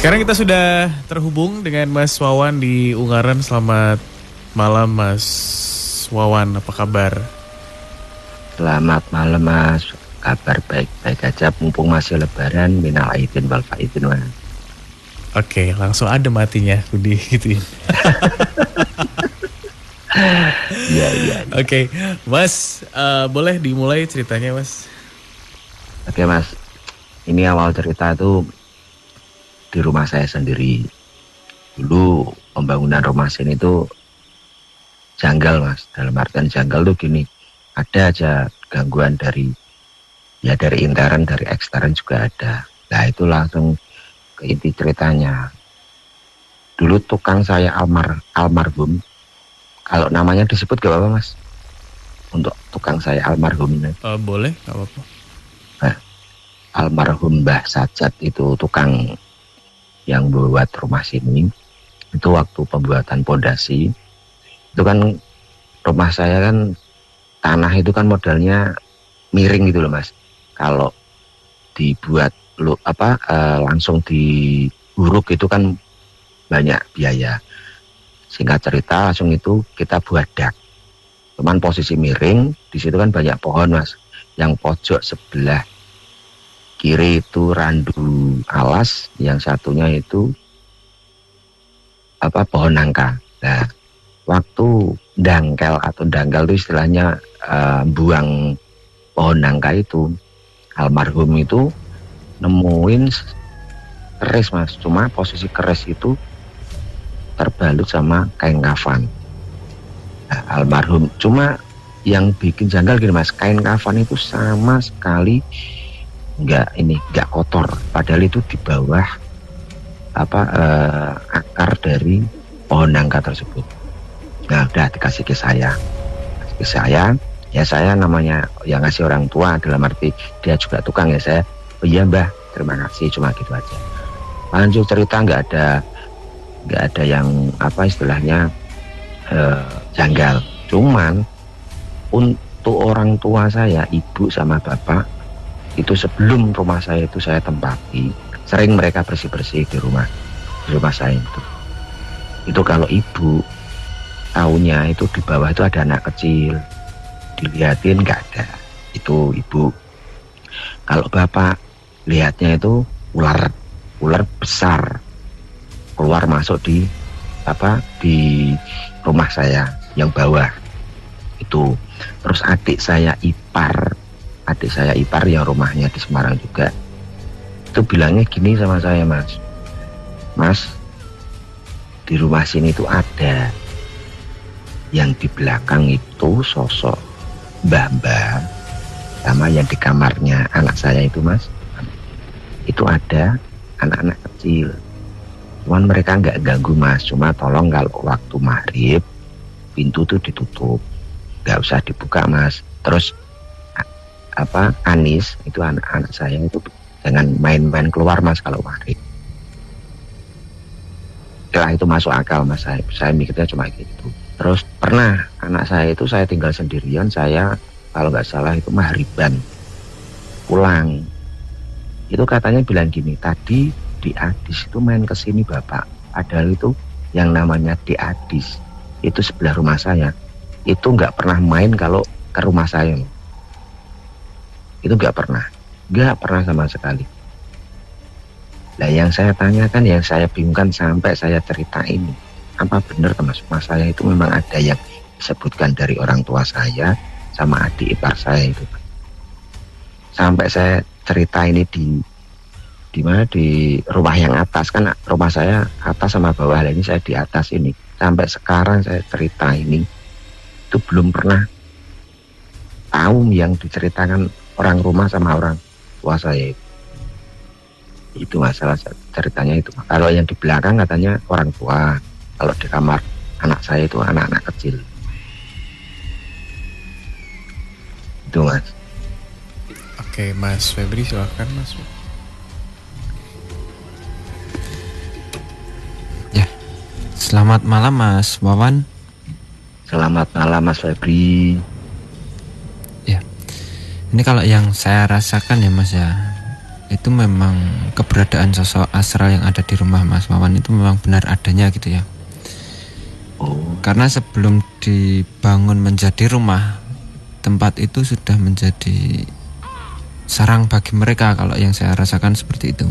Sekarang kita sudah terhubung dengan Mas Wawan di Ungaran. Selamat malam Mas Wawan, apa kabar? Selamat malam Mas, kabar baik-baik aja, mumpung masih lebaran, minal aidin wal faizin Mas. Oke, langsung adem hatinya Budi gitu ya. Iya. Oke, Mas, boleh dimulai ceritanya Mas? Oke Mas, ini awal cerita itu di rumah saya sendiri. Dulu pembangunan rumah sini itu janggal Mas, dalam artian janggal tuh gini, ada aja gangguan dari intern, dari ekstern juga ada. Nah itu langsung ke inti ceritanya. Dulu tukang saya almarhum, kalau namanya disebut gak apa-apa Mas, untuk tukang saya almarhum ini. Boleh, gak apa-apa. Nah, almarhum Mbah Sajat itu tukang yang buat rumah sini. Itu waktu pembuatan pondasi, itu kan rumah saya kan tanah itu kan modalnya miring gitu loh Mas. Kalau dibuat langsung diuruk itu kan banyak biaya. Singkat cerita langsung itu kita buat dak. Cuman posisi miring, di situ kan banyak pohon Mas. Yang pojok sebelah kiri itu randu alas, yang satunya itu pohon nangka. Nah, waktu dangkal itu istilahnya buang pohon nangka itu, almarhum itu nemuin keris Mas. Cuma posisi keris itu terbalut sama kain kafan. Nah, almarhum, cuma yang bikin janggal gini Mas, kain kafan itu sama sekali nggak kotor, padahal itu di bawah akar dari pohon nangka tersebut. Nah udah dikasih ke saya, ya saya namanya yang ngasih orang tua, dalam arti dia juga tukang ya, saya oh iya Mbah terima kasih, cuma gitu aja. Lanjut cerita, nggak ada yang istilahnya janggal. Cuman untuk orang tua saya, ibu sama bapak, itu sebelum rumah saya itu saya tempati, sering mereka bersih-bersih di rumah saya itu kalau ibu taunya itu di bawah itu ada anak kecil, dilihatin nggak ada, itu ibu. Kalau bapak lihatnya itu ular besar keluar masuk di rumah saya yang bawah itu. Terus adik saya ipar yang rumahnya di Semarang juga, itu bilangnya gini sama saya, Mas, di rumah sini tuh ada yang di belakang itu sosok mbah-mbah, sama yang di kamarnya anak saya itu Mas, itu ada anak-anak kecil. Cuman mereka nggak ganggu Mas, cuma tolong kalau waktu maghrib pintu tuh ditutup, nggak usah dibuka Mas. Terus Anis itu anak saya itu jangan main-main keluar Mas kalau maghrib. Setelah itu masuk akal Mas, saya mikirnya cuma gitu. Terus pernah anak saya itu saya tinggal sendirian, saya kalau nggak salah itu maghriban pulang, itu katanya bilang gini, tadi di Adis itu main kesini Bapak, padahal itu yang namanya di Adis itu sebelah rumah saya, itu nggak pernah main kalau ke rumah saya, itu nggak pernah sama sekali. Nah yang saya tanyakan, yang saya bingungkan sampai saya cerita ini, apa benar termasuk mas saya itu memang ada yang disebutkan dari orang tua saya sama adik ipar saya itu. Sampai saya cerita ini di mana, di rumah yang atas, kan rumah saya atas sama bawah, ini saya di atas ini. Sampai sekarang saya cerita ini itu belum pernah tahu yang diceritakan orang rumah sama orang tua saya itu masalah ceritanya itu. Kalau yang di belakang katanya orang tua, kalau di kamar anak saya itu anak-anak kecil itu Mas. Oke Mas Febri, silakan Mas. Ya, selamat malam Mas Wawan. Selamat malam Mas Febri. Ya, ini kalau yang saya rasakan ya Mas ya, itu memang keberadaan sosok astral yang ada di rumah Mas Wawan itu memang benar adanya gitu ya. Karena sebelum dibangun menjadi rumah, tempat itu sudah menjadi sarang bagi mereka, kalau yang saya rasakan seperti itu.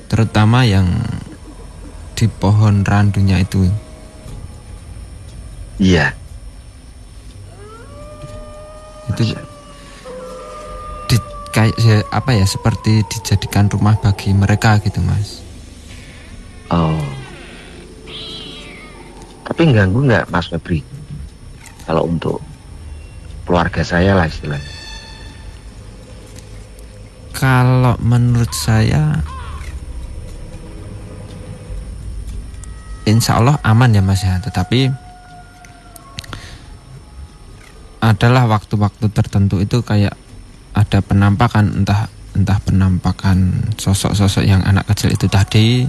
Terutama yang di pohon randunya itu. Iya. Itu kayak apa ya, seperti dijadikan rumah bagi mereka gitu Mas. Tapi ganggu nggak Mas Febri kalau untuk keluarga saya lah istilahnya? Kalau menurut saya insya Allah aman ya Mas ya. Tetapi adalah waktu-waktu tertentu itu kayak ada penampakan, entah penampakan sosok-sosok yang anak kecil itu tadi,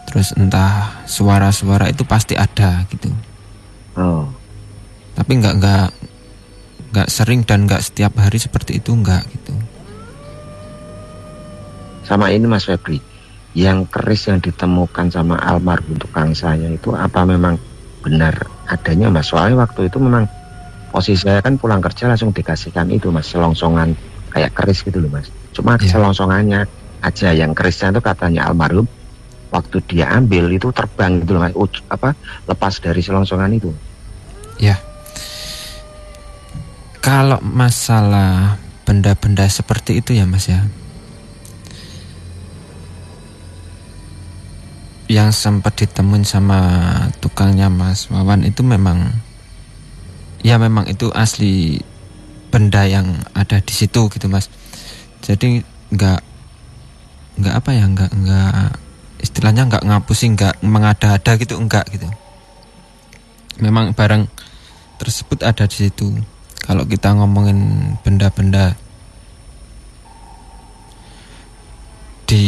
terus entah suara-suara itu pasti ada gitu. Tapi nggak sering dan nggak setiap hari seperti itu, nggak gitu. Sama ini Mas Febri, yang keris yang ditemukan sama almarhum tukang saya itu apa memang benar adanya Mas? Soalnya waktu itu memang posisi saya kan pulang kerja langsung dikasihkan itu Mas, selongsongan kayak keris gitu loh Mas. Cuma selongsongannya aja, yang kerisnya itu katanya almarhum waktu dia ambil itu terbang gitu loh Mas, lepas dari selongsongan itu. Ya. Kalau masalah benda-benda seperti itu ya Mas ya, yang sempat ditemuin sama tukangnya Mas Wawan itu memang itu asli benda yang ada di situ gitu Mas. Jadi nggak istilahnya nggak ngapusin, nggak mengada-ada gitu, enggak gitu. Memang barang tersebut ada di situ. Kalau kita ngomongin benda-benda di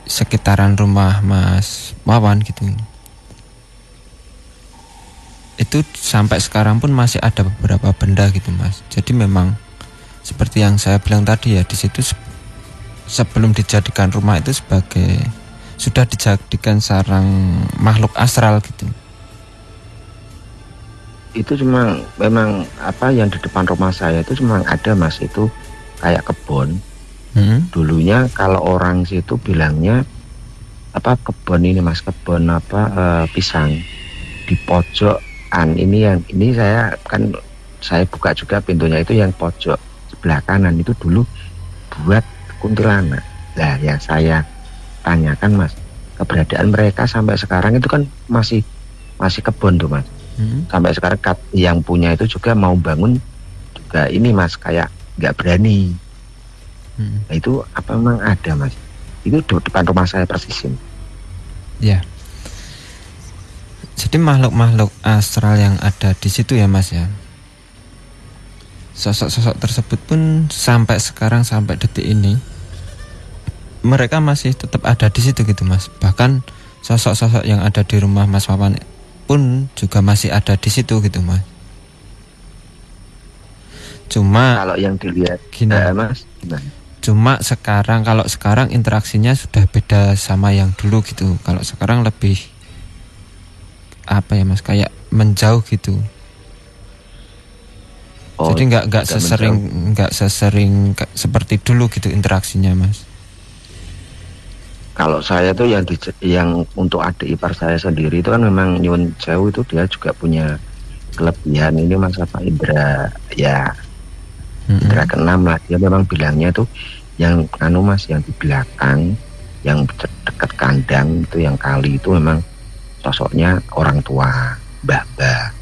sekitaran rumah Mas Wawan gitu, itu sampai sekarang pun masih ada beberapa benda gitu Mas. Jadi memang seperti yang saya bilang tadi ya, di situ sebelum dijadikan rumah itu sudah dijadikan sarang makhluk astral gitu. Itu cuma memang yang di depan rumah saya itu cuma ada Mas, itu kayak kebun. Dulunya kalau orang situ bilangnya kebun ini Mas, kebun pisang di pojokan ini saya buka juga pintunya, itu yang pojok sebelah kanan itu dulu buat kuntilanak. Nah yang saya tanyakan Mas, keberadaan mereka sampai sekarang itu kan masih kebun tuh Mas. Sampai sekarang yang punya itu juga mau bangun juga ini Mas, kayak nggak berani. Nah, itu apa memang ada Mas? Itu di depan rumah saya persis ini. Ya. Jadi makhluk-makhluk astral yang ada di situ ya Mas ya, sosok-sosok tersebut pun sampai sekarang, sampai detik ini mereka masih tetap ada di situ gitu Mas. Bahkan sosok-sosok yang ada di rumah Mas Wawan pun juga masih ada di situ gitu Mas. Cuma kalau yang dilihat gini, Mas, gimana? Cuma kalau sekarang interaksinya sudah beda sama yang dulu gitu. Kalau sekarang lebih Mas, kayak menjauh gitu. Jadi nggak sesering seperti dulu gitu interaksinya Mas. Kalau saya tuh yang untuk adik ipar saya sendiri itu kan memang nyun jauh, itu dia juga punya kelebihan ini Mas, indra ya, indra keenam lah. Dia memang bilangnya tuh yang Mas, yang di belakang, yang dekat kandang itu, yang kali itu memang sosoknya orang tua, mbah-mbah.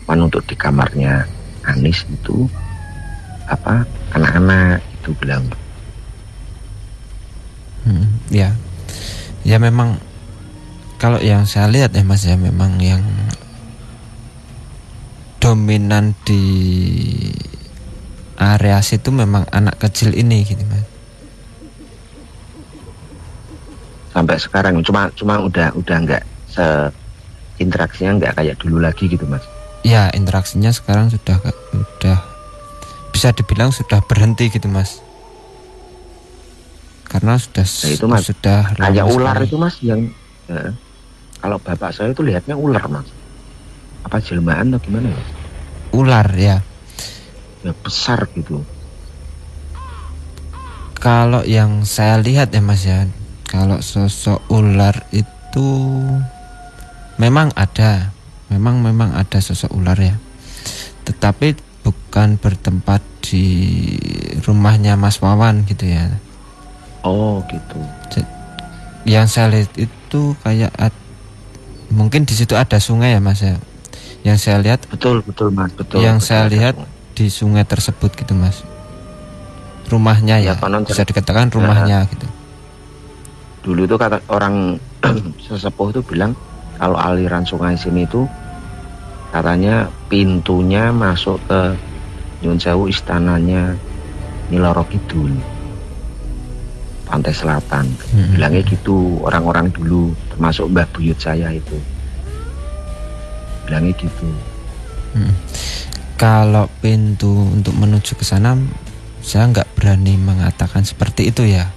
Untuk di kamarnya Anis itu anak-anak itu bilang. Ya memang kalau yang saya lihat ya Mas ya, memang yang dominan di area situ memang anak kecil ini gitu Mas. Sampai sekarang cuma udah nggak interaksinya nggak kayak dulu lagi gitu Mas. Ya interaksinya sekarang sudah bisa dibilang sudah berhenti gitu Mas. karena sudah itu mas, sudah kayak ular sekali. itu mas yang kalau bapak saya itu lihatnya ular mas, apa jelmaan atau gimana ya? Ular ya. Ya besar gitu. Kalau yang saya lihat ya mas ya, kalau sosok ular itu memang ada, memang ada sosok ular ya. Tetapi bukan bertempat di rumahnya Mas Wawan gitu ya. Oh gitu. Yang saya lihat itu kayak mungkin di situ ada sungai ya mas ya. Yang saya lihat betul mas, betul. Yang betul, saya lihat di sungai tersebut gitu mas. Rumahnya ya, bisa dikatakan rumahnya gitu. Dulu tuh kata orang sesepuh itu bilang kalau aliran sungai sini itu katanya pintunya masuk ke Nyun Sewu, istananya Nyi Loro Kidul, pantai selatan. Bilangnya gitu orang-orang dulu, termasuk Mbah Buyut saya itu bilangnya gitu. Kalau pintu untuk menuju ke sana saya nggak berani mengatakan seperti itu ya.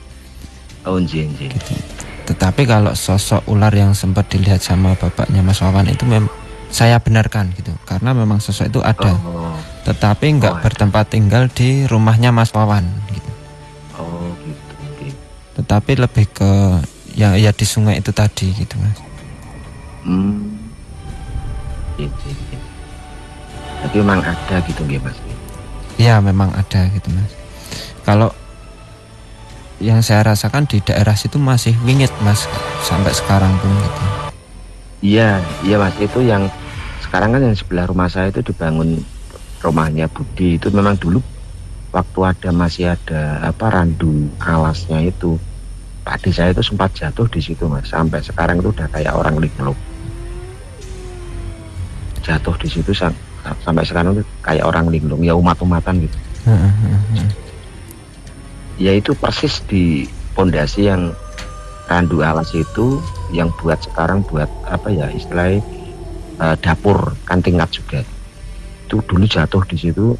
Oh gitu. Tetapi kalau sosok ular yang sempat dilihat sama bapaknya Mas Wawan itu saya benarkan gitu, karena memang sosok itu ada, tetapi nggak bertempat tinggal di rumahnya Mas Wawan gitu. Oh gitu. Tetapi lebih ke ya di sungai itu tadi gitu mas. Gitu. Tapi memang ada gitu nggih mas? Ya memang ada gitu mas. Kalau yang saya rasakan di daerah situ masih wingit mas, sampai sekarang pun gitu. Iya mas, itu yang sekarang kan yang sebelah rumah saya itu dibangun rumahnya Budi, itu memang dulu waktu masih ada randu alasnya itu, padi saya itu sempat jatuh di situ mas, sampai sekarang itu udah kayak orang linglung, jatuh di situ sampai sekarang itu kayak orang linglung, ya umat-umatan gitu. Ya itu persis di pondasi yang randu alas itu, yang buat sekarang buat apa ya istilahnya dapur kan tingkat juga. Itu dulu jatuh di situ,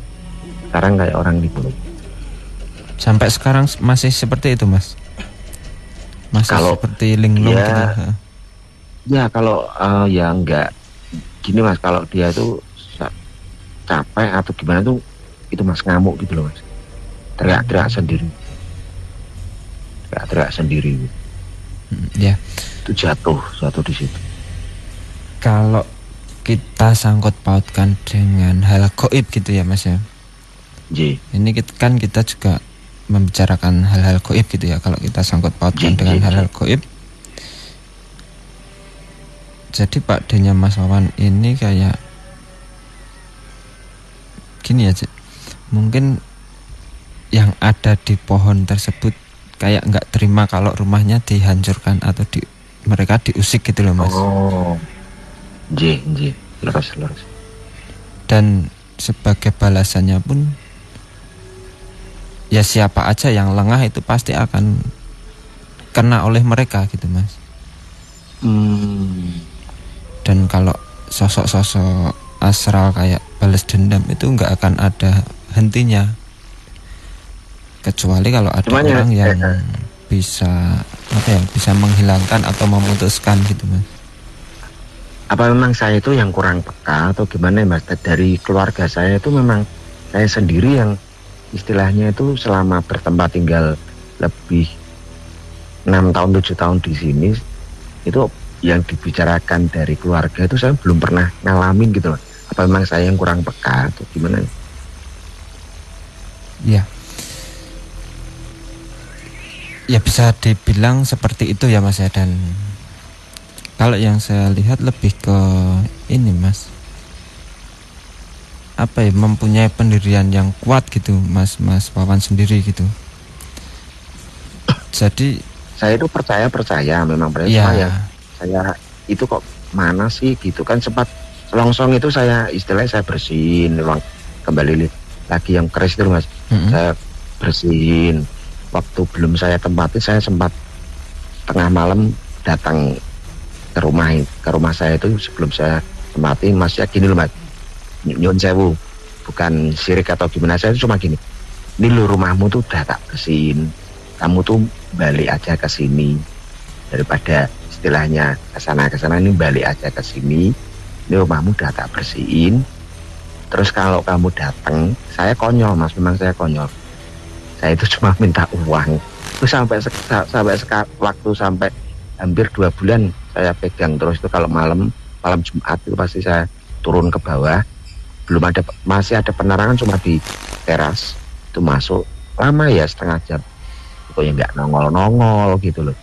sekarang kayak orang linglung. Sampai sekarang masih seperti itu mas? Masih kalau seperti linglung ya, gitu? Ya kalau ya enggak gini mas, kalau dia itu capek atau gimana tuh itu mas ngamuk gitu loh mas, teriak-teriak sendiri. Ya. Itu jatuh di situ. Kalau kita sangkut pautkan dengan hal gaib gitu ya mas ya. Ini kita juga membicarakan hal-hal gaib gitu ya. Kalau kita sangkut pautkan dengan hal-hal gaib, jadi Pak D-nya Mas Wawan ini kayak gini aja, mungkin yang ada di pohon tersebut kayak nggak terima kalau rumahnya dihancurkan atau mereka diusik gitu loh mas. Oh, leres. Dan sebagai balasannya pun ya siapa aja yang lengah itu pasti akan kena oleh mereka gitu mas. Dan kalau sosok-sosok astral kayak balas dendam itu nggak akan ada hentinya, kecuali kalau ada orang yang bisa menghilangkan atau memutuskan gitu mas. Apa memang saya itu yang kurang peka atau gimana mas? Dari keluarga saya itu memang saya sendiri yang istilahnya itu selama bertempat tinggal lebih 6 tahun 7 tahun di sini, itu yang dibicarakan dari keluarga itu saya belum pernah ngalamin gitu loh. Apa memang saya yang kurang peka atau gimana? Ya bisa dibilang seperti itu ya mas ya. Dan kalau yang saya lihat lebih ke ini mas, apa ya, mempunyai pendirian yang kuat gitu mas Wawan sendiri gitu. Jadi saya itu percaya memang percaya. Saya itu kok mana sih gitu kan, sempat selongsong itu istilahnya saya bersihin ruang, kembali lagi yang keras itu mas. Saya bersihin. Waktu belum saya tempati, saya sempat tengah malam datang ke rumah saya itu sebelum saya tempati, mas ya gini loh mas, Nyun Sewu, bukan sirik atau gimana, saya itu cuma gini, ini lo rumahmu tuh udah tak bersihin, kamu tuh balik aja ke sini, daripada istilahnya kesana ini balik aja ke sini, ini rumahmu udah tak bersihin. Terus kalau kamu datang, saya konyol Mas, memang saya konyol, saya itu cuma minta uang. Itu sampai waktu sampai hampir 2 bulan saya pegang terus itu. Kalau malam Jumat itu pasti saya turun ke bawah, masih ada penerangan cuma di teras, itu masuk lama ya setengah jam, pokoknya nggak nongol gitu loh.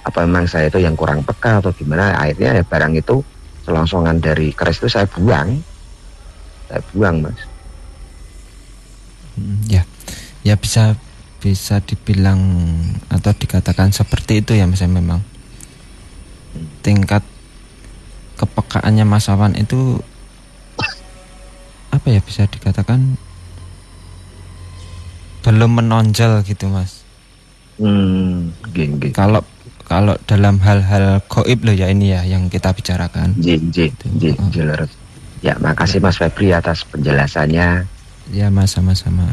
Apa memang saya itu yang kurang peka atau gimana, akhirnya ya barang itu selongsongan dari keris itu saya buang Mas. Ya bisa dibilang atau dikatakan seperti itu ya Mas. Memang tingkat kepekaannya Mas Wawan itu apa ya, bisa dikatakan belum menonjol gitu Mas. Kalau dalam hal-hal gaib loh ya ini ya yang kita bicarakan. Ya, makasih Mas Febri atas penjelasannya. Ya Mas, sama-sama.